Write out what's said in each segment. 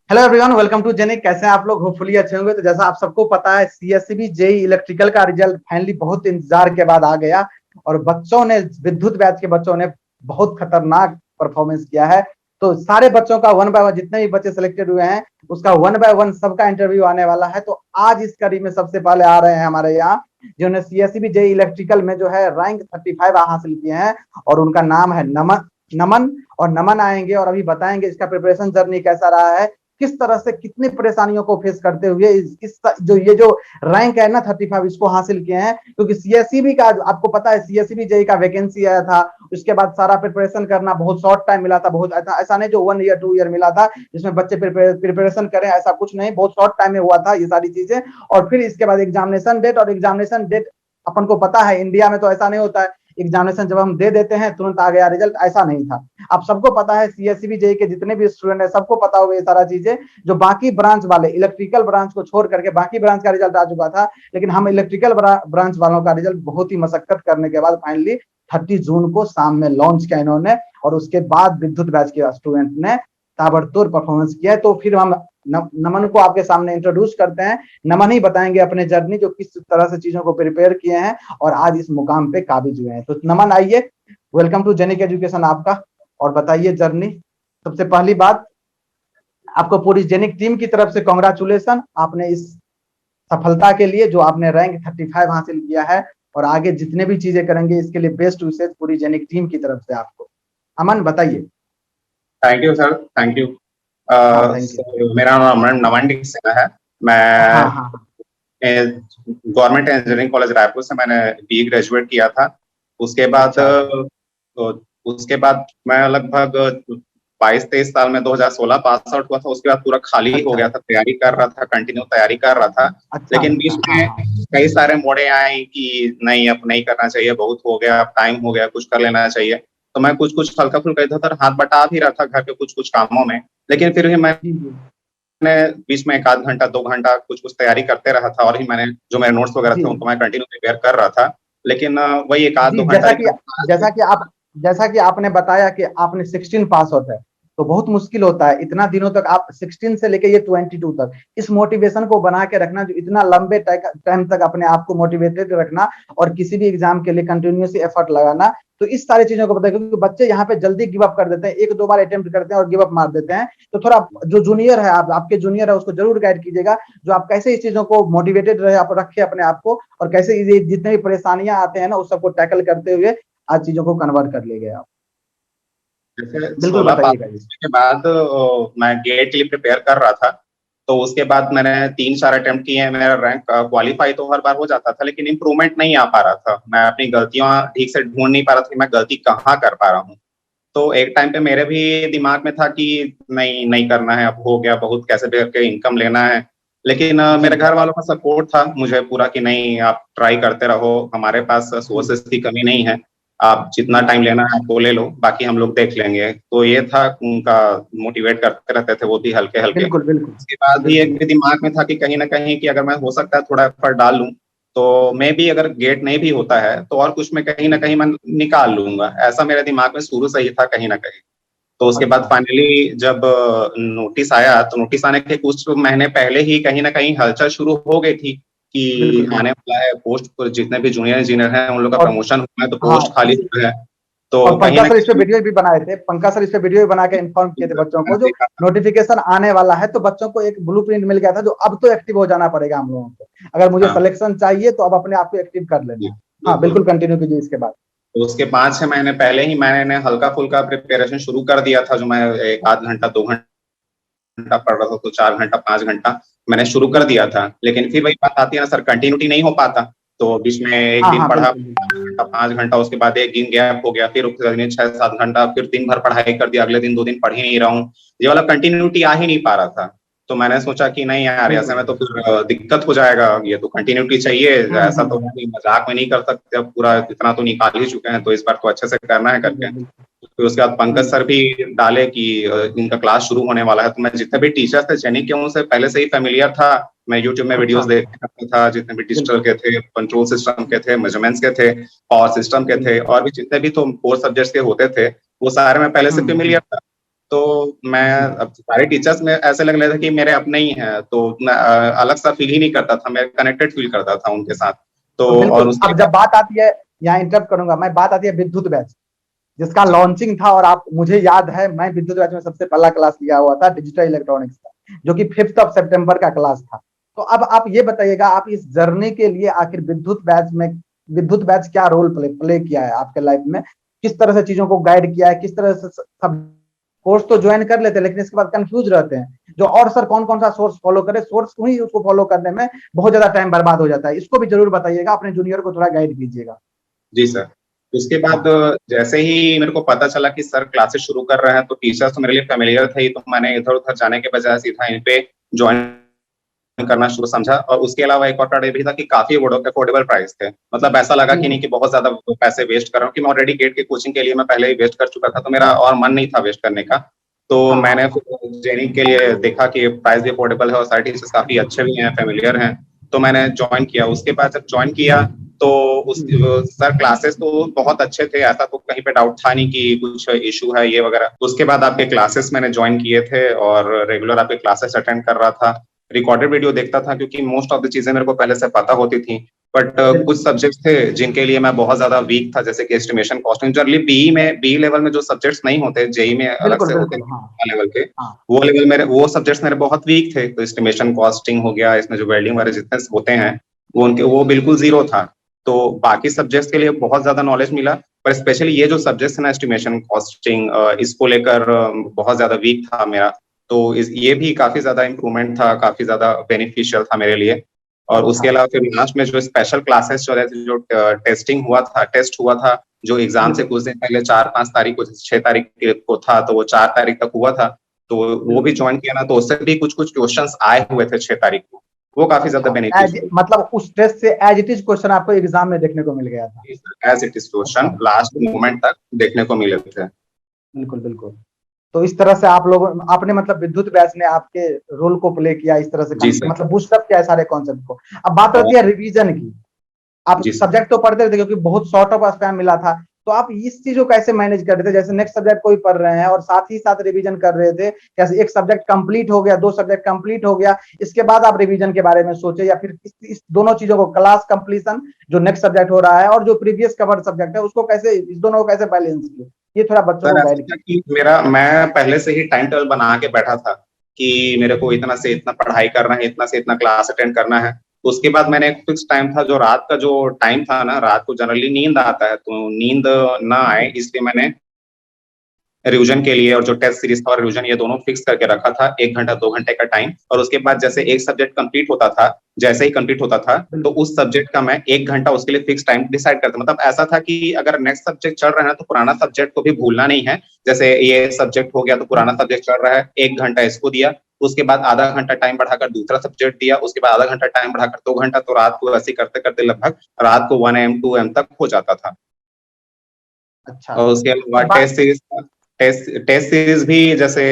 Hello everyone, welcome to जेनिक। कैसे हैं आप लोग? होपफुली अच्छे होंगे। तो जैसा आप सबको पता है, सीएससीबी जेई इलेक्ट्रिकल का रिजल्ट फाइनली बहुत इंतजार के बाद आ गया और बच्चों ने, विद्युत बैच के बच्चों ने बहुत खतरनाक परफॉर्मेंस किया है। तो सारे बच्चों का वन बाय वन, जितने भी बच्चे सिलेक्टेड हुए हैं उसका वन बाय वन सबका इंटरव्यू आने वाला है। तो आज इस कड़ी में सबसे पहले आ रहे हैं हमारे यहाँ, जिन्होंने सीएससीबी जेई इलेक्ट्रिकल में जो है रैंक 35 हासिल किए हैं, और उनका नाम है नमन। नमन और नमन आएंगे और अभी बताएंगे इसका प्रिपरेशन जर्नी कैसा रहा है, किस तरह से कितनी परेशानियों को फेस करते हुए इस जो ये जो रैंक है ना 35 इसको हासिल किए हैं। क्योंकि सीएससीबी का आपको पता है, सीएससीबी जेई का वैकेंसी आया था, उसके बाद सारा प्रिपरेशन करना बहुत शॉर्ट टाइम मिला था। बहुत ऐसा नहीं जो 1 ईयर 2 ईयर मिला था जिसमें बच्चे प्रिपरेशन करें, ऐसा कुछ नहीं, बहुत शॉर्ट टाइम में हुआ था ये सारी चीजें। और फिर इसके बाद एग्जामिनेशन डेट, और एग्जामिनेशन डेट अपन को पता है इंडिया में तो ऐसा नहीं होता है, एग्जामिनेशन जब हम दे देते हैं तुरंत आ गया रिजल्ट, ऐसा नहीं था। आप सबको पता है, सीएससीबी जेई के जितने भी स्टूडेंट है सबको पता होगा ये सारा चीजें। जो बाकी ब्रांच वाले, इलेक्ट्रिकल ब्रांच को छोड़ करके बाकी ब्रांच का रिजल्ट आ चुका था, लेकिन हम इलेक्ट्रिकल ब्रांच वालों का रिजल्ट बहुत ही मशक्कत करने के बाद फाइनली 30 जून को शाम में लॉन्च किया इन्होंने। और उसके बाद विद्युत बैच के स्टूडेंट ने ताबड़तोड़ परफॉर्मेंस किया है। तो फिर हम नमन को आपके सामने इंट्रोड्यूस करते हैं। नमन ही बताएंगे अपने जर्नी, जो किस तरह से चीजों को प्रिपेयर किए हैं और आज इस मुकाम पे काबिज हुए हैं। तो नमन आइए, वेलकम टू जेनिक एजुकेशन आपका, और बताइए जर्नी। सबसे पहली बात, आपको पूरी जेनिक टीम की तरफ से कॉन्ग्रेचुलेसन, आपने इस सफलता के लिए जो आपने रैंक 35 हासिल किया है, और आगे जितने भी चीजें करेंगे इसके लिए बेस्ट विशेष पूरी जेनिक टीम की तरफ से आपको। अमन बताइए। Thank you sir, thank you. मेरा नाम नमन सिन्हा है। मैं गवर्नमेंट इंजीनियरिंग कॉलेज रायपुर से मैंने बी ग्रेजुएट किया था। उसके बाद मैं लगभग 22-23 साल में 2016 पास आउट हुआ था। उसके बाद पूरा खाली हो गया था, तैयारी कर रहा था, कंटिन्यू तैयारी कर रहा था। लेकिन बीच में कई सारे मोड़े आए कि नहीं, अब नहीं करना चाहिए, बहुत हो गया, अब टाइम हो गया, कुछ कर लेना चाहिए। तो मैं कुछ हल्का फुल्का इधर उधर हाथ बटा भी रहा था घर के कुछ कामों में। लेकिन फिर भी मैंने बीच में 1 आध घंटा 2 घंटा कुछ तैयारी करते रहा था, और ही मैंने जो मेरे नोट्स वगैरह थे उनको मैं कंटिन्यू प्रिपेयर कर रहा था। लेकिन वही 1 आध 2 घंटा जैसा कि आपने बताया कि आपने 16 पास आउट है, तो बहुत मुश्किल होता है इतना दिनों तक, आप 16 से लेके ये 22 तक इस मोटिवेशन को बना के रखना, जो इतना लंबे टाइम तक अपने आप को मोटिवेटेड रखना और किसी भी एग्जाम के लिए कंटिन्यूसली एफर्ट लगाना। तो इस सारी चीजों को पता है, क्योंकि बच्चे यहाँ पे जल्दी गिव अप कर देते हैं, 1-2 बार अटेम्प्ट करते हैं और गिव अप मार देते हैं। तो थोड़ा जो जूनियर है, आपके जूनियर है, उसको जरूर गाइड कीजिएगा, जो आप कैसे इस चीजों को मोटिवेटेड रहे, आप रखे अपने आप को, और कैसे जितने भी परेशानियां आते हैं ना उस सबको टैकल करते हुए आज चीजों को कन्वर्ट कर ले गए आप। बिल्कुल बताइएगा। इसके बाद मैं गेट के लिए प्रिपेयर कर रहा था, तो उसके बाद मैंने 3-4 अटेम्प्ट किए। मेरा रैंक क्वालिफाई तो हर बार हो जाता था, लेकिन इंप्रूवमेंट नहीं आ पा रहा था। मैं अपनी गलतियां ठीक से ढूंढ नहीं पा रहा था कि मैं गलती कहाँ कर पा रहा हूँ। तो एक टाइम पे मेरे भी दिमाग में था कि नहीं करना है, अब हो गया बहुत, कैसे भी करके इनकम लेना है। लेकिन मेरे घर वालों का सपोर्ट था मुझे पूरा कि नहीं, आप ट्राई करते रहो, हमारे पास सोर्सेस की कमी नहीं है, आप जितना टाइम लेना है आपको ले लो, बाकी हम लोग देख लेंगे। तो ये था उनका, मोटिवेट करते रहते थे वो भी हल्के हल्के। उसके बाद भी एक दिमाग में था कि कहीं ना कहीं कि अगर मैं हो सकता है थोड़ा एफर्ट डाल लूं, तो मैं भी अगर गेट नहीं भी होता है तो और कुछ में कहीं ना कहीं मैं निकाल लूंगा, ऐसा मेरे दिमाग में शुरू से ही था कहीं ना कहीं। तो उसके बाद फाइनली जब नोटिस आया, तो नोटिस आने के कुछ महीने पहले ही कहीं ना कहीं हलचल शुरू हो गई थी कि आने वाला है पोस्ट पर, जितने भी जूनियर इंजीनियर हैं उन लोग का प्रमोशन हुआ है, तो पोस्ट खाली हुआ है। तो पंकज सर इस पे वीडियो भी बनाए थे, पंकज सर इस पे वीडियो भी बना के इन्फॉर्म किए थे बच्चों को, जो नोटिफिकेशन आने वाला है, तो बच्चों को एक ब्लूप्रिंट मिल गया था, जो अब तो एक्टिव हो जाना पड़ेगा हम लोगों को। अगर मुझे सिलेक्शन चाहिए तो अब अपने आप को एक्टिव कर लेना। हाँ बिल्कुल, कंटिन्यू कीजिए इसके बाद। तो उसके 5-6 महीने पहले ही मैंने हल्का फुल्का प्रिपरेशन शुरू कर दिया था, जो मैं 1 आध घंटा 2 घंटा पढ़ रहा था, तो 4 घंटा 5 घंटा मैंने शुरू कर दिया था। लेकिन फिर वही बात आती है ना सर, कंटिन्यूटी नहीं हो पाता। तो बीच में एक दिन पढ़ा 5 घंटा, उसके बाद एक दिन गैप हो गया, फिर 6-7 घंटा, फिर दिन भर पढ़ाई कर दिया, अगले दिन 2 दिन पढ़ ही नहीं रहा हूँ। ये वाला कंटिन्यूटी आ ही नहीं पा रहा था। तो मैंने सोचा कि नहीं यार, ऐसे में तो फिर दिक्कत हो जाएगा, ये तो कंटिन्यूटी चाहिए, ऐसा तो मजाक में नहीं कर सकते, अब पूरा इतना तो निकाल ही चुके हैं, तो इस बार तो अच्छे से करना है करके। फिर उसके बाद पंकज सर भी डाले कि इनका क्लास शुरू होने वाला है। तो मैं जितने भी टीचर्स थे जेनिक के, उनसे पहले से ही फेमिलियर था। मैं यूट्यूब में वीडियोस देखता था, जितने भी डिजिटल के थे, कंट्रोल सिस्टम के थे, मेजरमेंट्स के थे, पावर सिस्टम के थे, और भी जितने भी तो कोर सब्जेक्ट्स के होते थे, वो सारे में पहले से फेमिलियर था। तो मैं अब सारे टीचर्स में ऐसे लगने लगा कि मेरे अपने ही हैं, तो मैं अलग सा फील ही नहीं करता था, मैं कनेक्टेड फील करता था उनके साथ। तो तो बिल्कुल, और उसके अब जब बात आती है, यहाँ इंटरप्ट करूंगा मैं, बात आती है विद्युत बैच जिसका जी लॉन्चिंग था, और आप, मुझे याद है मैं विद्युत बैच में सबसे पहला क्लास लिया हुआ था डिजिटल इलेक्ट्रॉनिक्स का, जो कि 5 सितंबर का क्लास था। तो अब आप ये बताइएगा, आप इस जर्नी के लिए आखिर विद्युत बैच क्या रोल प्ले किया है आपके लाइफ में, किस तरह से चीजों को गाइड किया है, किस तरह से सब कोर्स तो ज्वाइन कर लेते हैं लेकिन इसके बाद कंफ्यूज रहते हैं, जो और सर कौन कौन सा सोर्स फॉलो करे, सोर्स ही उसको फॉलो करने में बहुत ज्यादा टाइम बर्बाद हो जाता है। इसको भी जरूर बताइएगा, अपने जूनियर को थोड़ा गाइड कीजिएगा। जी सर। उसके बाद हाँ जैसे ही मेरे को पता चला कि सर क्लासेस शुरू कर रहे हैं, तो टीचर्स तो मेरे लिए फेमिलियर थे ही, तो मैंने इधर उधर जाने के बजाय सीधा इन पे ज्वाइन करना शुरू समझा। और उसके अलावा एक और part ये भी था कि काफी अफोर्डेबल प्राइस थे, मतलब ऐसा लगा कि नहीं बिल्कुल। कि बहुत ज्यादा पैसे वेस्ट कर रहा हूँ, कि मैं ऑलरेडी गेट की कोचिंग के लिए मैं पहले ही वेस्ट कर चुका था, तो मेरा और मन नहीं था वेस्ट करने का। तो हाँ हाँ मैंने हाँ। फिर जेनिक के लिए देखा कि प्राइस भी अफोर्डेबल है और सारे टीचर्स काफी अच्छे भी हैं, फेमिलियर हैं, तो मैंने ज्वाइन किया। उसके बाद जब ज्वाइन किया तो उस सर क्लासेस तो बहुत अच्छे थे, ऐसा तो कहीं पे डाउट था नहीं कि कुछ इशू है ये वगैरह। उसके बाद आपके क्लासेस मैंने ज्वाइन किए थे और रेगुलर आपके क्लासेस अटेंड कर रहा था, रिकॉर्डेड वीडियो देखता था, क्योंकि मोस्ट ऑफ द चीजें मेरे को पहले से पता होती थी। बट कुछ बिल्कुल सब्जेक्ट्स थे जिनके लिए मैं बहुत ज्यादा वीक था, जैसे कि estimation costing. Generally B level में जो सब्जेक्ट्स नहीं होते, जेई में अलग बिल्कुल से होते बिल्कुल। हाँ हैं लेवल के, हाँ। वो सब्जेक्ट्स मेरे बहुत वीक थे। तो एस्टिमेशन कॉस्टिंग हो गया, इसमें जो वेल्डिंग वाले जितने होते हैं वो बिल्कुल जीरो था। तो बाकी सब्जेक्ट्स के लिए बहुत ज्यादा नॉलेज मिला, पर स्पेशली ये जो सब्जेक्ट है ना, एस्टिमेशन कॉस्टिंग, इसको लेकर बहुत ज्यादा वीक था मेरा। तो ये भी काफी ज्यादा इम्प्रूवमेंट था, काफी ज्यादा बेनिफिशियल था मेरे लिए। और उसके अच्छा। अलावा फिर लास्ट में जो स्पेशल क्लासेस चल रहे थे, जो टेस्ट हुआ था, जो एग्जाम से बिल्कुल कुछ दिन पहले 4-5 तारीख को, 6 तारीख को था, तो वो 4 तारीख तक हुआ था। तो वो भी बिल्कुल। ज्वाइन किया ना, तो उससे भी कुछ कुछ क्वेश्चंस आए हुए थे 6 तारीख को, वो काफी ज्यादा अच्छा, बेनिफिशियल। मतलब उस टेस्ट से एज इट इज क्वेश्चन आपको एग्जाम में देखने को मिल गया था। एज इट इज क्वेश्चन अच्छा। लास्ट मोमेंट तक देखने को मिले थे। बिल्कुल बिल्कुल। तो इस तरह से आप लोगों आपने, मतलब विद्युत बैच ने आपके रोल को प्ले किया, इस तरह से जी सर। मतलब बूस्टअप किया है सारे कॉन्सेप्ट को। अब बात और रहती है रिवीजन की। आप जी सर। सब्जेक्ट तो पढ़ते थे क्योंकि बहुत शॉर्ट ऑफ स्पैम मिला था, तो आप इस चीज को कैसे मैनेज कर रहे थे, जैसे नेक्स्ट सब्जेक्ट कोई पढ़ रहे हैं और साथ ही साथ रिवीजन कर रहे थे, जैसे एक सब्जेक्ट कंप्लीट हो गया, 2 सब्जेक्ट कंप्लीट हो गया, इसके बाद आप रिवीजन के बारे में सोचे, या फिर इस दोनों चीजों को, क्लास कंप्लीशन जो नेक्स्ट सब्जेक्ट हो रहा है और जो प्रीवियस कवर सब्जेक्ट है उसको कैसे, इस दोनों को कैसे बैलेंस किए, ये थोड़ा बच्चों सर को ऐसा गाइड था कीजिए। कि मैं पहले से ही टाइम टेबल बना के बैठा था कि मेरे को इतना से इतना पढ़ाई करना है, इतना से इतना क्लास अटेंड करना है। उसके बाद मैंने एक फिक्स टाइम था, जो रात का जो टाइम था ना, रात को जनरली नींद आता है, तो नींद ना आए इसलिए मैंने रिवीजन के लिए और जो टेस्ट सीरीज था और रिवीजन, ये दोनों फिक्स करके रखा था, 1 घंटा 2 घंटे का टाइम। और उसके बाद जैसे एक सब्जेक्ट कंप्लीट होता था, जैसे ही कंप्लीट होता था, तो बिल्कुल उस सब्जेक्ट का मैं 1 घंटा उसके लिए फिक्स टाइम डिसाइड करता। मतलब ऐसा था कि अगर नेक्स्ट सब्जेक्ट चल रहा है तो पुराना सब्जेक्ट को भी भूलना नहीं है। जैसे ये सब्जेक्ट हो गया तो पुराना बिल्कुल। सब्जेक्ट चल रहा है, 1 घंटा इसको दिया, उसके बाद आधा घंटा टाइम बढ़ाकर दूसरा सब्जेक्ट दिया, उसके बाद आधा घंटा टाइम बढ़ाकर 2 घंटा। तो रात को ऐसे करते करते लगभग रात को 1 AM 2 AM तक हो जाता था। अच्छा। और उसके अलावा तो बात, टेस्ट सीरीज भी, जैसे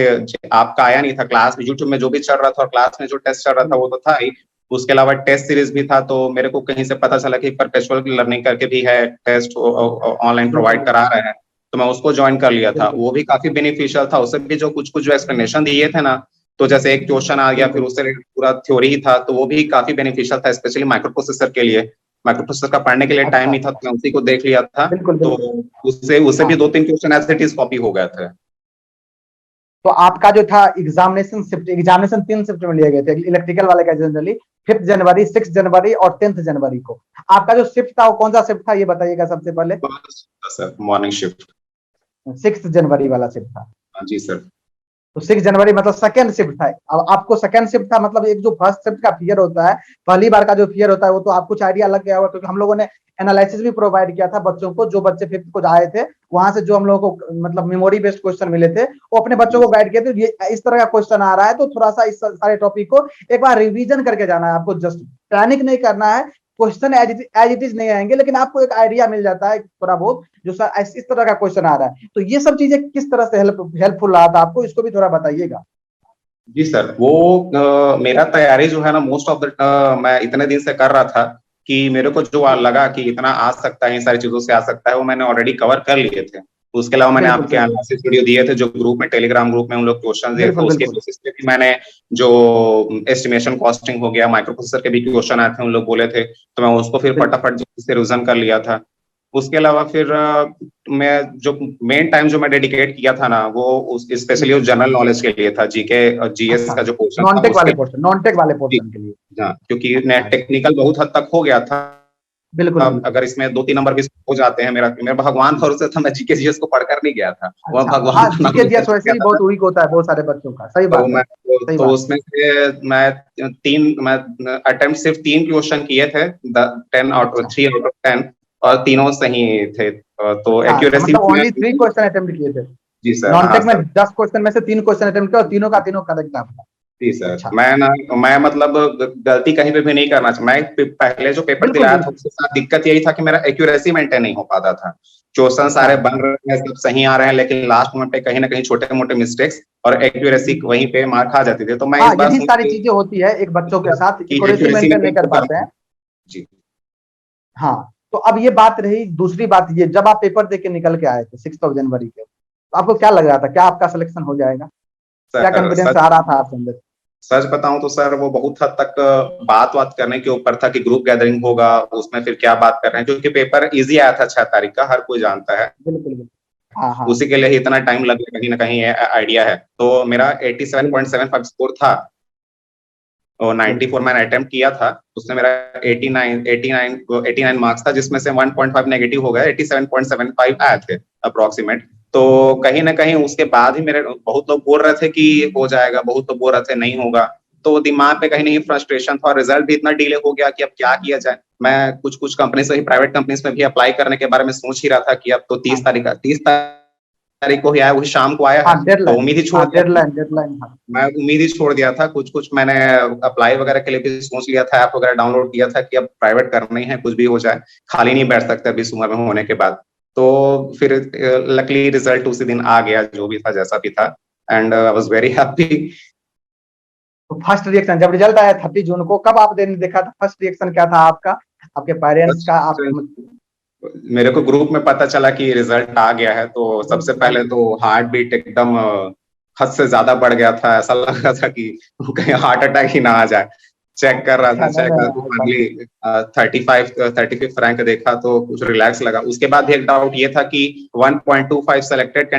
आपका आया नहीं था क्लास में, यूट्यूब में जो भी चल रहा था और क्लास में जो टेस्ट चल रहा था वो तो था ही। उसके अलावा टेस्ट सीरीज भी था, तो मेरे को कहीं से पता चला कि परपेचुअल लर्निंग करके भी है, टेस्ट ऑनलाइन बिल्कुल प्रोवाइड करा बिल्कुल रहे हैं, तो मैं उसको ज्वाइन कर लिया था। बिल्कुल वो भी काफी बेनिफिशियल था, उससे भी जो कुछ कुछ जो एक्सप्लेनेशन दिए थे ना, तो जैसे एक क्वेश्चन आ गया, फिर बिल्कुल उससे पूरा थ्योरी ही था, तो वो भी काफी बेनिफिशियल था, स्पेशली माइक्रो प्रोसेसर के लिए। माइक्रो प्रोसेसर का पढ़ने के लिए टाइम अच्छा नहीं था, अच्छा। तो मैं उसी को देख लिया था। बिल्कुल तो बिल्कुल। उससे उससे भी हाँ, 2-3 question as it is copy हो गए थे। तो आपका जो था एग्जामिनेशन 3 शिफ्ट में लिए गए थे इलेक्ट्रिकल वाले का, जनरली 5 जनवरी, 6 जनवरी और 10 जनवरी को। आपका जो शिफ्ट था वो कौन सा शिफ्ट था, ये बताइएगा सबसे पहले। Sir morning shift. 6 जनवरी वाला शिफ्ट था। जी सर। तो 6 जनवरी मतलब सेकेंड शिफ्ट था। अब आपको सेकेंड शिफ्ट था, मतलब एक जो फर्स्ट शिफ्ट का फियर होता है, पहली बार का जो फियर होता है, वो तो आपको कुछ आइडिया लग गया होगा, क्योंकि हम लोगों ने एनालिसिस भी प्रोवाइड किया था बच्चों को, जो बच्चे फिफ्थ को आए थे वहां से, जो हम लोगों को मतलब मेमोरी बेस्ड क्वेश्चन मिले थे, वो अपने बच्चों को गाइड किए थे, ये इस तरह का क्वेश्चन आ रहा है, तो थोड़ा सा इस सारे टॉपिक को एक बार रिवीजन करके जाना है आपको, जस्ट पैनिक नहीं करना है। क्वेश्चन एज इट इज नहीं आएंगे, लेकिन आपको एक आइडिया मिल जाता है थोड़ा बहुत, जो सर इस तरह का क्वेश्चन आ रहा है। तो ये सब चीजें किस तरह से हेल्पफुल रहा था आपको, इसको भी थोड़ा बताइएगा। जी सर, वो मेरा तैयारी जो है ना, मोस्ट ऑफ द मैं इतने दिन से कर रहा था कि मेरे को जो लगा कि इतना आ सकता है, इन सारी चीजों से आ सकता है, वो मैंने ऑलरेडी कवर कर लिए थे। उसके अलावा मैंने बिल्कुल आपके बिल्कुल एनालिसिस वीडियो दिए थे जो ग्रुप में, टेलीग्राम ग्रुप में उन लोग क्वेश्चन दिए थे, बिल्कुल उसके बिल्कुल बेसिस पे भी मैंने जो एस्टिमेशन कॉस्टिंग हो गया, माइक्रो प्रोसेसर के भी क्वेश्चन आए थे, उन लोग बोले थे, तो मैं उसको फिर बिल्कुल। फटाफट से रिविजन कर लिया था। उसके अलावा फिर मैं जो मेन टाइम जो मैं डेडिकेट किया था ना, वो स्पेशली उस जनरल नॉलेज के लिए था, जीके और जीएस अच्छा, का जो क्वेश्चन नॉन था टेक उसके। वाले पोर्शन, नॉन टेक वाले पोर्शन के लिए। हाँ, क्योंकि अच्छा नेट अच्छा। टेक्निकल बहुत हद तक हो गया था। बिल्कुल अब बिल्कुल। अगर इसमें 2-3 नंबर भी हो जाते हैं, मेरा मेरा भगवान भरोसे था, मैं जीके जीएस को पढ़कर नहीं गया था, वह अच्छा हाँ, भगवान का नाम जीके लेकर जीएस चला वैसे भी गया बहुत था। वीक होता है बहुत सारे बच्चों का, सही तो बात है। मैं सही तो बात है। उसमें से मैं अटेम्प्ट सिर्फ 3 क्वेश्चन किए थे, 3 आउट ऑफ 10, और तीनों सही थे। तो अच्छा अच्छा, एक्यूरेसी मतलब में ओनली 3 क्वेश्चन अटेम्प्ट किए थे। जी सर, नॉन हाँ टेक में सर। 10 क्वेश्चन में से 3 क्वेश्चन अटेम्प्ट किया और तीनों का तीनों करेक्ट था आपका। जी सर, अच्छा। मैं मतलब गलती कहीं पे भी नहीं करना चाहिए। मैं पहले जो पेपर बिल्कुल दिलाया था बिल्कुल। उसके साथ दिक्कत यही था कि मेरा एक्यूरेसी मेंटेन नहीं हो पाता था। क्वेश्चन अच्छा सारे बन अच्छा। रहे हैं, सब सही आ रहे हैं, लेकिन लास्ट मोमेंट पे कहीं ना कहीं छोटे मोटे मिस्टेक्स और एक्यूरेसी बिल्कुल। वहीं पे मार खा जाती थी। तो मैं हाँ, इस बार यही सारी सोच चीजें होती है एक बच्चों के साथ, कि एक्यूरेसी एक्यूरेसी में मेंटेन नहीं कर इम्प्रूव पाते करूँ। हैं। जी हाँ। तो अब ये बात रही, दूसरी बात ये, जब आप पेपर दे के निकल के आए थे 6 जनवरी के, तो आपको क्या लग रहा था, क्या आपका सिलेक्शन हो जाएगा? क्या सर, कॉन्फिडेंस सच आ रहा था आपके अंदर? सच बताऊं तो सर, वो बहुत हद तक बात करने के ऊपर था कि ग्रुप गैदरिंग होगा, उसमें फिर क्या बात कर रहे हैं, क्योंकि पेपर इजी आया था 6 तारीख का, हर कोई जानता है। बिल्कुल बिल्कुल। हाँ हाँ। उसी के लिए ही इतना टाइम लगे, कहीं ना कहीं आइडिया है। तो मेरा बिल्कुल 87.75 स्कोर था, और 94 बिल्कुल। मैंने अटेम्प्ट किया था। उसमें मेरा 89 मार्क्स था, जिसमें से 1.5 नेगेटिव हो गया, 87.75 आए थे अप्रोक्सीमेट। तो कहीं ना कहीं उसके बाद ही मेरे बहुत लोग बोल रहे थे कि हो जाएगा, बहुत लोग बोल रहे थे नहीं होगा। तो दिमाग पे कहीं नहीं फ्रस्ट्रेशन था, और रिजल्ट भी इतना डिले हो गया कि अब क्या किया जाए। मैं कुछ कुछ कंपनी से ही, प्राइवेट कंपनीज में भी अप्लाई करने के बारे में सोच ही रहा था कि अब तो हाँ 30 तारीख को ही आया, वही शाम को आया हाँ, है, तो डेडलाइन। उम्मीद ही छोड़ हाँ, दिया था। डेडलाइन डेडलाइन, हाँ। मैं उम्मीद ही छोड़ दिया था। कुछ कुछ मैंने अप्लाई वगैरह के लिए भी सोच लिया था, ऐप वगैरह डाउनलोड किया था कि अब प्राइवेट करना ही है, कुछ भी हो जाए, खाली नहीं बैठ सकते अभी इस उम्र में होने के बाद। तो फिर लकली रिजल्ट उसी दिन आ गया, जो भी था जैसा भी था, and I was very happy. तो फर्स्ट रिएक्शन जब रिजल्ट आया 30 जून को, कब आप देने देखा था, फर्स्ट रिएक्शन क्या था आपका, आपके पेरेंट्स का, आप? मेरे को ग्रुप में पता चला कि रिजल्ट आ गया है, तो सबसे बिल्कुल पहले बिल्कुल। तो हार्ट बीट एकदम हद से ज्यादा बढ़ गया था। ऐसा लग रहा था कि कहीं हार्ट अटैक ही ना आ जाए। चेक कर रहा अच्छा, था, नहीं चेक कर नहीं, रहा था, फाइनली 35 रैंक देखा तो कुछ रिलैक्स लगा। उसके बाद भी एक डाउट ये था कि 1.25 सेलेक्टेड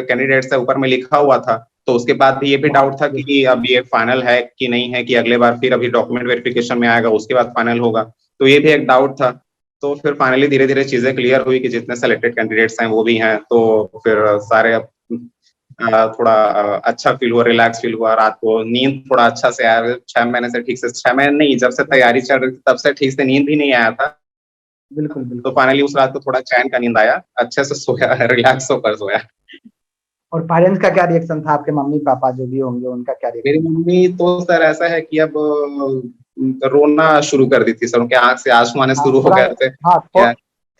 कैंडिडेट से ऊपर में लिखा हुआ था, तो उसके बाद भी ये भी डाउट था कि अब ये फाइनल है कि नहीं है, कि अगले बार फिर अभी डॉक्यूमेंट वेरिफिकेशन में आएगा, उसके बाद फाइनल होगा। तो ये भी एक डाउट था। तो फिर फाइनली धीरे धीरे चीजें क्लियर हुई कि जितने सेलेक्टेड कैंडिडेट्स हैं वो भी हैं, तो फिर सारे थोड़ा अच्छा फील हुआ, रिलैक्स फील हुआ। रात को नींद थोड़ा अच्छा से आया, 6 महीने से ठीक से, 6 महीने नहीं, जब से तैयारी चल रही थी तब से ठीक से नींद भी नहीं आया था। बिल्कुल तो बिल्कुल। फाइनली उस रात को थोड़ा चैन का नींद आया, अच्छे से सोया, रिलैक्स होकर सोया। और पेरेंट्स का क्या रिएक्शन था, आपके मम्मी पापा जो भी होंगे उनका क्या मेरी रिएक्शन था? मम्मी तो सर ऐसा है कि अब रोना शुरू कर दी थी सर, उनके आंख से आंसू आने हाँ शुरू हो थोड़ा। गए थे। हाँ क्या,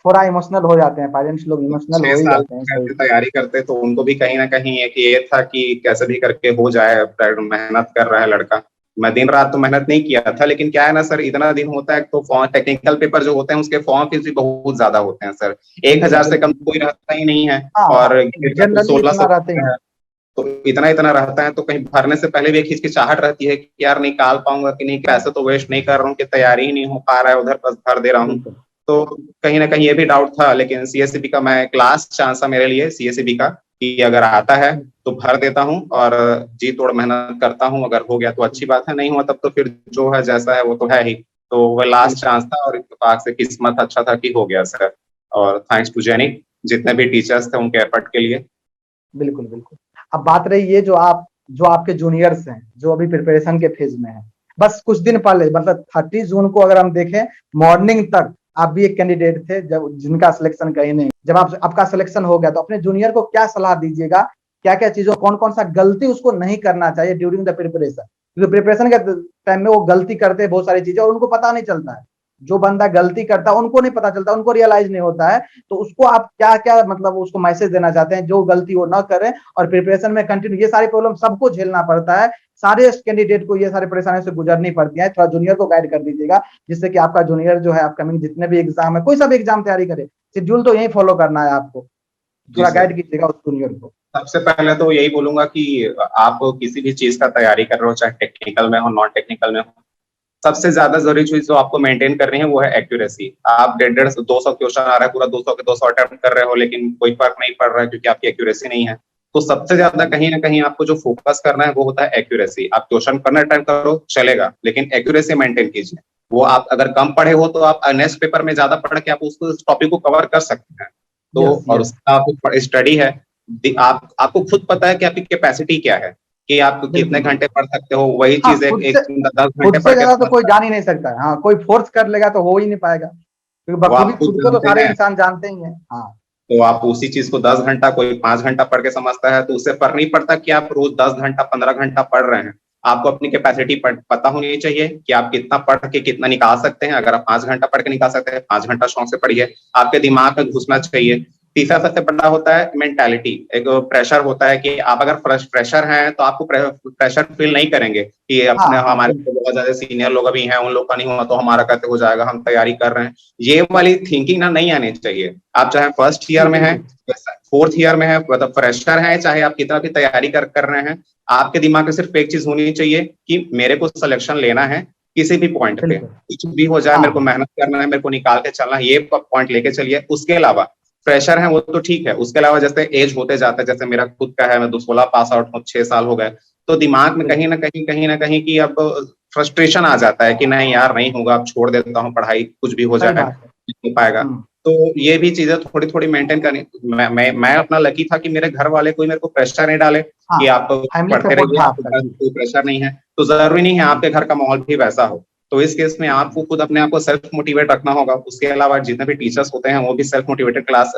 थोड़ा इमोशनल हो जाते हैं पेरेंट्स लोग, इमोशनल छह हो ही साल जाते हैं सही। कैसे तैयारी करते, तो उनको भी कहीं ना कहीं एक ये था कि कैसे भी करके हो जाए, मेहनत कर रहा है लड़का। मैं दिन रात तो मेहनत नहीं किया था, लेकिन क्या है ना सर, इतना दिन होता है तो फॉर्म, टेक्निकल पेपर जो होते हैं उसके फॉर्म फीस भी बहुत ज्यादा होते हैं सर। एक बिल्कुल हजार से कम बिल्कुल। कोई रहता ही नहीं है। हाँ हाँ, और गेट का तो जनरली सोलह इतना सौ रहते ही हैं। तो इतना इतना रहता है, तो कहीं भरने से पहले भी एक हिचकिचाहट रहती है कि यार निकाल पाऊंगा कि नहीं, पैसे तो वेस्ट नहीं कर रहा हूँ, कि तैयारी ही नहीं हो पा रहा है, उधर बस भर दे रहा हूँ। बिल्कुल तो कहीं ना कहीं ये भी डाउट था, लेकिन सीएससीबी का मैं क्लास चांस था मेरे लिए, सीएससीबी का, कि अगर आता है तो भर देता हूँ और जी तोड़ मेहनत करता हूँ, अगर हो गया तो अच्छी बात है, नहीं हुआ तब तो फिर जो है जैसा है वो तो है ही। तो वह लास्ट बिल्कुल। चांस था, और इत्तेफाक से किस्मत अच्छा था कि हो गया सर। और थैंक्स टू जेनी, जितने भी टीचर्स थे उनके एफर्ट के लिए। बिल्कुल बिल्कुल। अब बात रही ये, जो आपके जूनियर्स हैं जो अभी प्रिपरेशन के फेज में हैं, बस कुछ दिन पहले मतलब 30 जून को अगर हम देखें मॉर्निंग तक आप भी एक कैंडिडेट थे जब जिनका सिलेक्शन कहीं नहीं, जब आपका सिलेक्शन हो गया तो अपने जूनियर को क्या सलाह दीजिएगा, क्या क्या चीजों, कौन कौन सा गलती उसको नहीं करना चाहिए ड्यूरिंग द प्रिपरेशन, क्योंकि प्रिपरेशन के टाइम में वो गलती करते हैं बहुत सारी चीजें और उनको पता नहीं चलता है। जो बंदा गलती करता है उनको नहीं पता चलता, उनको रियलाइज नहीं होता है। तो उसको आप क्या क्या मतलब उसको मैसेज देना चाहते हैं जो गलती वो ना करे और प्रिपरेशन में कंटिन्यू, ये सारी प्रॉब्लम सबको झेलना पड़ता है, सारे कैंडिडेट को ये सारी परेशानियों से गुजरनी पड़ती है, थोड़ा जूनियर को गाइड कर दीजिएगा, जिससे कि आपका जूनियर जो है अपकमिंग जितने भी एग्जाम है, कोई सा भी एग्जाम तैयारी करे, शेड्यूल तो यही फॉलो करना है आपको। थोड़ा गाइड कीजिएगा उस जूनियर को। सबसे पहले तो यही बोलूंगा कि आप किसी भी चीज का तैयारी कर रहे हो, चाहे टेक्निकल में हो नॉन टेक्निकल में हो, सबसे ज्यादा जरूरी चीज जो आपको मेंटेन करनी है वो है एक्यूरेसी। आप 150-200 क्वेश्चन आ रहा है, पूरा 200 के 200 अटेम्प्ट कर रहे हो, लेकिन कोई फर्क नहीं पड़ रहा है क्योंकि आपकी एक्यूरेसी नहीं है। तो सबसे ज्यादा कहीं ना कहीं आपको जो फोकस करना है वो होता है एक्यूरेसी। आप क्वेश्चन करने टाइम करो चलेगा, लेकिन एक्यूरेसी मेंटेन कीजिए। वो आप अगर कम पढ़े हो तो आप नेक्स्ट पेपर में ज्यादा पढ़ के आप उस टॉपिक को कवर कर सकते हैं। तो और उसका आपको स्टडी है, आपको खुद पता है कि आपकी कैपेसिटी क्या है, कि आप कितने घंटे पढ़ सकते हो। वही चीज एक 10 घंटे पढ़ के ज्यादा तो कोई जान ही नहीं सकता है। हाँ, कोई फोर्स कर लेगा तो हो ही नहीं पाएगा, क्योंकि बखूबी खुद को तो सारे इंसान जानते ही हैं। हाँ, तो आप उसी चीज को 10 घंटा, कोई 5 घंटा पढ़ के समझता है, तो उससे फर्क नहीं पड़ता कि आप रोज 10 घंटा 15 घंटा पढ़ रहे हैं। आपको अपनी कैपेसिटी पता होनी चाहिए कि आप कितना पढ़ के कितना निकाल सकते हैं। अगर आप 5 घंटा पढ़ के निकाल सकते हैं, 5 घंटा शौक से पढ़िए, आपके दिमाग में घुसना चाहिए। तीसरा सबसे बड़ा होता है मेंटालिटी। एक प्रेशर होता है कि आप अगर फ्रेशर हैं तो आपको प्रेशर फील नहीं करेंगे कि अपने हमारे बहुत ज्यादा सीनियर लोग अभी हैं, उन लोग का नहीं हुआ तो हमारा कैसे हो जाएगा, हम तैयारी कर रहे हैं। ये वाली थिंकिंग ना नहीं आनी चाहिए। आप चाहे फर्स्ट ईयर में है, फोर्थ ईयर में है, मतलब फ्रेशर है, चाहे आप कितना भी तैयारी कर रहे हैं, आपके दिमाग में सिर्फ एक चीज होनी चाहिए कि मेरे को सिलेक्शन लेना है। किसी भी पॉइंट पे कुछ भी हो जाए, मेरे को मेहनत करना है, मेरे को निकाल के चलना है, ये पॉइंट लेके चलिए। उसके अलावा फ्रेशर है वो तो ठीक है, उसके अलावा जैसे एज होते जाता है, जैसे मेरा खुद का है, मैं 16 पास आउट हूँ, 6 साल हो गए, तो दिमाग में कहीं ना कहीं कि अब फ्रस्ट्रेशन आ जाता है कि नहीं यार नहीं होगा, अब छोड़ देता हूँ पढ़ाई, कुछ भी हो जाए नहीं पाएगा। तो ये भी चीजें थोड़ी थोड़ी मेंटेन करनी। मैं अपना लकी था कि मेरे घर वाले कोई मेरे को प्रेशर नहीं डाले कि आप पढ़ते रहिए, आपके पास कोई प्रेशर नहीं है। तो जरूरी नहीं है आपके घर का माहौल भी वैसा हो। तो इस केस में आपको खुद अपने आप को सेल्फ मोटिवेट रखना होगा। उसके अलावा जितने भी टीचर्स होते हैं वो भी सेल्फ मोटिवेटेड क्लास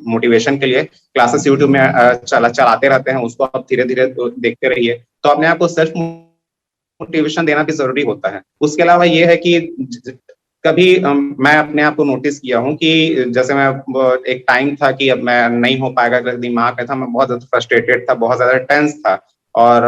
मोटिवेशन के लिए क्लासेस यूट्यूब में चलाते रहते हैं, उसको आप धीरे धीरे देखते रहिए। तो अपने आप को सेल्फ मोटिवेशन देना भी जरूरी होता है। उसके अलावा ये है कि कभी मैं अपने आप को नोटिस किया हूँ कि जैसे मैं एक टाइम था कि अब मैं नहीं हो पाएगा, दिमाग में था, मैं बहुत ज्यादा फ्रस्ट्रेटेड था, बहुत ज्यादा टेंस था, और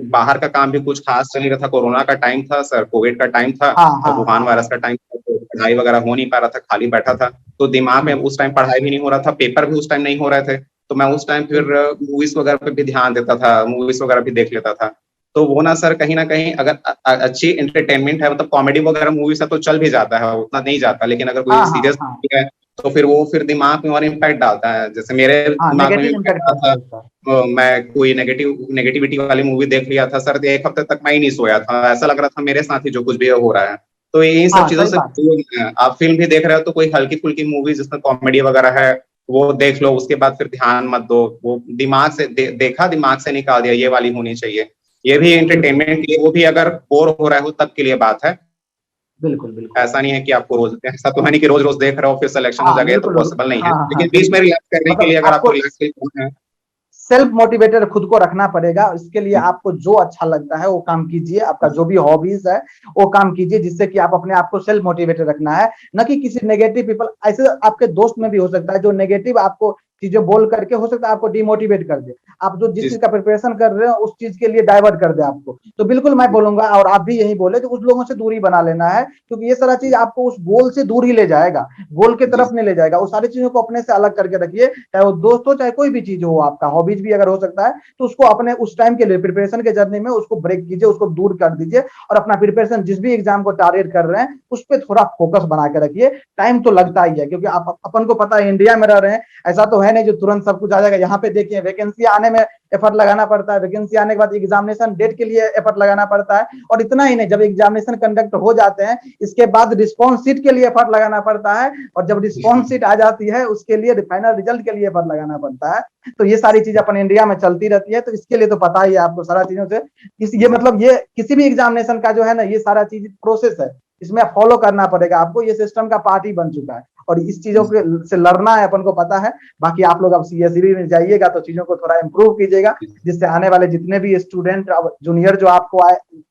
बाहर का काम भी कुछ खास चल नहीं रहा था। कोरोना का टाइम था सर, कोविड का टाइम था, और वुहान वायरस का टाइम था, तो पढ़ाई वगैरह हो नहीं पा रहा था, खाली बैठा था। तो दिमाग में उस टाइम पढ़ाई भी नहीं हो रहा था, पेपर भी उस टाइम नहीं हो रहे थे। तो मैं उस टाइम फिर मूवीज वगैरह पे भी ध्यान देता था, मूवीज वगैरह भी देख लेता था। तो वो ना सर कहीं ना कहीं अगर अच्छी एंटरटेनमेंट है, मतलब कॉमेडी वगैरह मूवीज है तो चल भी जाता है, उतना नहीं जाता। लेकिन अगर कोई सीरियस है तो फिर वो फिर दिमाग में और इम्पैक्ट डालता है। जैसे मेरे दिमाग में इम्पैक्ट आता था, मैं कोई नेगेटिविटी वाली मूवी देख लिया था सर, 1 हफ्ते तक मैं ही नहीं सोया था, ऐसा लग रहा था मेरे साथ ही जो कुछ भी हो रहा है। तो यही सब चीजों से आप फिल्म भी देख रहे हो तो कोई हल्की फुल्की मूवी जिसमें कॉमेडी वगैरह है वो देख लो, उसके बाद फिर ध्यान मत दो, वो दिमाग से देखा, दिमाग से निकाल दिया, ये वाली होनी चाहिए। ये भी एंटरटेनमेंट के लिए, वो भी अगर बोर हो रहे हो तब के लिए बात है। बिल्कुल बिल्कुल, ऐसा नहीं है कि आपको रोज, ऐसा तो है नहीं कि रोज रोज देख रहे हो फिर सिलेक्शन हो जाएगा, तो पॉसिबल नहीं है। लेकिन बीच में रिलैक्स करने के लिए अगर आपको रिलैक्स करना है, सेल्फ मोटिवेटेड खुद को रखना पड़ेगा। इसके लिए आपको जो अच्छा लगता है वो काम कीजिए, आपका जो भी हॉबीज है वो काम कीजिए, जिससे कि आप अपने आप को सेल्फ मोटिवेटेड रखना है, न कि किसी नेगेटिव पीपल। ऐसे आपके दोस्त में भी हो सकता है जो नेगेटिव आपको चीजें बोल करके हो सकता है आपको डिमोटिवेट कर दे, आप जो जिस चीज का प्रिपरेशन कर रहे हो उस चीज के लिए डाइवर्ट कर दे आपको। तो बिल्कुल मैं बोलूंगा, और आप भी यही बोले, तो उस लोगों से दूरी बना लेना है, क्योंकि ये सारा चीज आपको उस गोल से दूर ही ले जाएगा, गोल की तरफ नहीं ले जाएगा। उस सारी चीजों को अपने से अलग करके रखिए, चाहे वो दोस्त हो चाहे कोई भी चीज हो, आपका हॉबीज भी अगर हो सकता है, तो उसको अपने उस टाइम के लिए प्रिपरेशन के जर्नी में उसको ब्रेक कीजिए, उसको दूर कर दीजिए, और अपना प्रिपरेशन जिस भी एग्जाम को टारगेट कर रहे हैं उस पर थोड़ा फोकस बना के रखिए। टाइम तो लगता ही है, क्योंकि आप अपन को पता है इंडिया में रह रहे हैं, ऐसा तो है नहीं जो तुरंत सब कुछ आ जाएगा। यहाँ पे देखिए वैकेंसी आने में एफर्ट लगाना पड़ता है, वैकेंसी आने के बाद एग्जामिनेशन डेट के लिए एफर्ट लगाना पड़ता है, और इतना ही नहीं, जब एग्जामिनेशन कंडक्ट हो जाते हैं इसके बाद रिस्पॉन्स शीट के लिए एफर्ट लगाना पड़ता है, और जब रिस्पॉन्स शीट आ जाती है उसके लिए फाइनल रिजल्ट के लिए एफर्ट लगाना पड़ता है। तो ये सारी चीजें अपन इंडिया में चलती रहती है, तो इसके लिए तो पता ही है आपको सारा चीजों से। ये मतलब ये किसी भी एग्जामिनेशन का जो है ना, ये सारा चीज प्रोसेस है, इसमें फॉलो करना पड़ेगा आपको, ये सिस्टम का पार्ट ही बन चुका है, और इस चीजों के से लड़ना है अपन को पता है। बाकी आप लोग अब सीएसईबी में जाइएगा तो चीजों को थोड़ा इम्प्रूव कीजिएगा, जिससे आने वाले जितने भी स्टूडेंट जूनियर जो आपको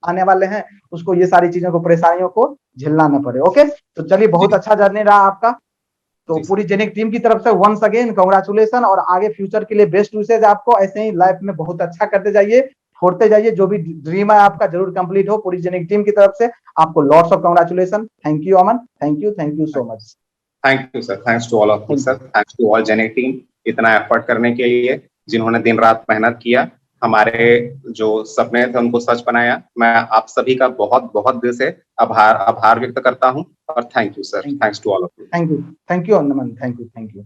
आने वाले हैं उसको ये सारी चीजों को, परेशानियों को झेलना न पड़े। ओके, तो चलिए, बहुत अच्छा जर्नी रहा आपका। तो पूरी जेनिक टीम की तरफ से वंस अगेन कांग्रेचुलेशन, और आगे फ्यूचर के लिए बेस्ट विशेष आपको। ऐसे ही लाइफ में बहुत अच्छा करते जाइए, फोड़ते जाइए, जो भी ड्रीम है आपका जरूर कंप्लीट हो। पूरी जेनिक टीम की तरफ से आपको lots of congratulation. Thank you Aman, thank you so much. Thank you sir, thanks to all of you sir, thanks to all जेनिक टीम। इतना एफर्ट करने के लिए, जिन्होंने दिन रात मेहनत किया, हमारे जो सपने थे उनको सच बनाया। मैं आप सभी का बहुत बहुत दिल से आभार व्यक्त करता हूँ और thank you sir, thanks to all of you. Thank you Naman, thank you.